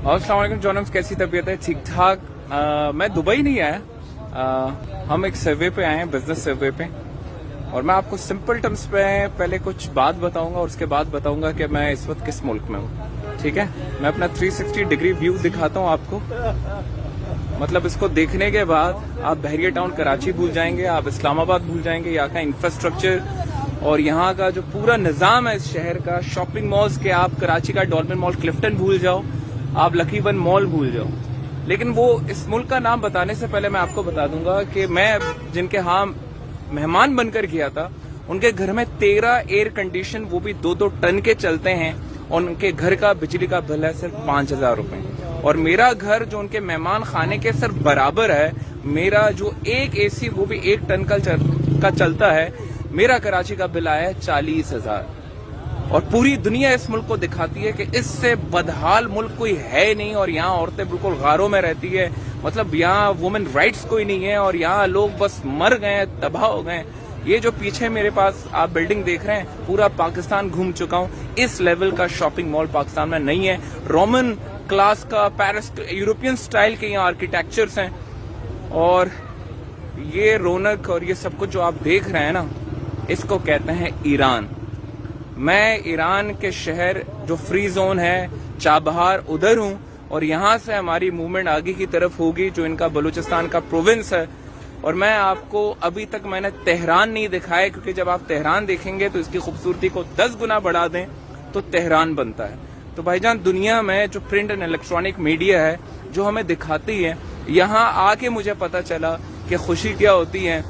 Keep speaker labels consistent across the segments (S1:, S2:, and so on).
S1: और अस्सलाम वालेकुम जॉनम्स, कैसी तबीयत है? ठीक ठाक। मैं दुबई नहीं आया, हम एक सर्वे पे आए हैं, बिजनेस सर्वे पे। और मैं आपको सिंपल टर्म्स पे पहले कुछ बात बताऊंगा और उसके बाद बताऊंगा कि मैं इस वक्त किस मुल्क में हूँ। ठीक है, मैं अपना 360 डिग्री व्यू दिखाता हूँ आपको। मतलब इसको देखने के बाद आप बहरिया टाउन कराची भूल जाएंगे, आप इस्लामाबाद भूल जाएंगे, यहाँ का इंफ्रास्ट्रक्चर और यहाँ का जो पूरा निजाम है इस शहर का, शॉपिंग मॉल्स के, आप कराची का डॉल्फिन मॉल क्लिफ्टन भूल जाओ, आप लकी वन मॉल भूल जाओ। लेकिन वो इस मुल्क का नाम बताने से पहले मैं आपको बता दूंगा कि मैं जिनके यहाँ मेहमान बनकर गया था, उनके घर में 13 एयर कंडीशन, वो भी 2-2 टन के चलते हैं, और उनके घर का बिजली का बिल है सिर्फ 5,000 रुपए। और मेरा घर जो उनके मेहमान खाने के सिर्फ बराबर है, मेरा जो एक एसी वो भी 1 टन का चलता है, मेरा कराची का बिल आया है 40,000। और पूरी दुनिया इस मुल्क को दिखाती है कि इससे बदहाल मुल्क कोई है नहीं, और यहाँ औरतें बिल्कुल गारों में रहती है। मतलब यहाँ वुमेन राइट्स कोई नहीं है, और यहाँ लोग बस मर गए, तबाह हो गए। ये जो पीछे मेरे पास आप बिल्डिंग देख रहे हैं, पूरा पाकिस्तान घूम चुका हूँ, इस लेवल का शॉपिंग मॉल पाकिस्तान में नहीं है। रोमन क्लास का, पेरिस यूरोपियन स्टाइल के यहाँ आर्किटेक्चर्स हैं, और ये रौनक और ये सब कुछ जो आप देख रहे हैं ना, इसको कहते हैं ईरान। मैं ईरान के शहर जो फ्री जोन है, चाबहार, उधर हूँ, और यहाँ से हमारी मूवमेंट आगे की तरफ होगी, जो इनका बलूचिस्तान का प्रोविंस है। और मैं आपको अभी तक मैंने तेहरान नहीं दिखाया, क्योंकि जब आप तेहरान देखेंगे तो इसकी खूबसूरती को 10 गुना बढ़ा दें तो तेहरान बनता है। तो भाईजान, दुनिया में जो प्रिंट एंड इलेक्ट्रॉनिक मीडिया है जो हमें दिखाती है, यहाँ आके मुझे पता चला कि खुशी क्या होती है,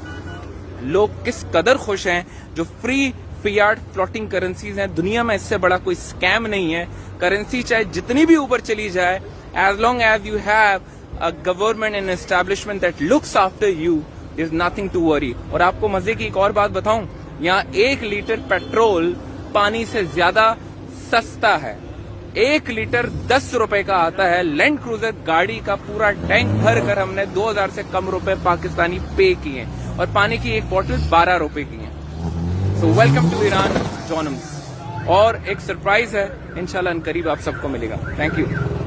S1: लोग किस कदर खुश हैं। जो फ्री फियाट फ्लोटिंग करेंसीज हैं, दुनिया में इससे बड़ा कोई स्कैम नहीं है। करेंसी चाहे जितनी भी ऊपर चली जाए, as long as you have a government and establishment that looks after you, there is nothing to worry. और आपको मजे की एक और बात बताऊं, यहाँ 1 लीटर पेट्रोल पानी से ज्यादा सस्ता है। 1 लीटर 10 रुपए का आता है। लैंड क्रूजर गाड़ी का पूरा टैंक भर कर हमने 2,000 से कम रुपए पाकिस्तानी पे किए, और पानी की एक बोतल 12 रुपए की है। सो वेलकम टू ईरान जॉनम्स। और एक सरप्राइज है, इंशाल्लाह करीब आप सबको मिलेगा। Thank you.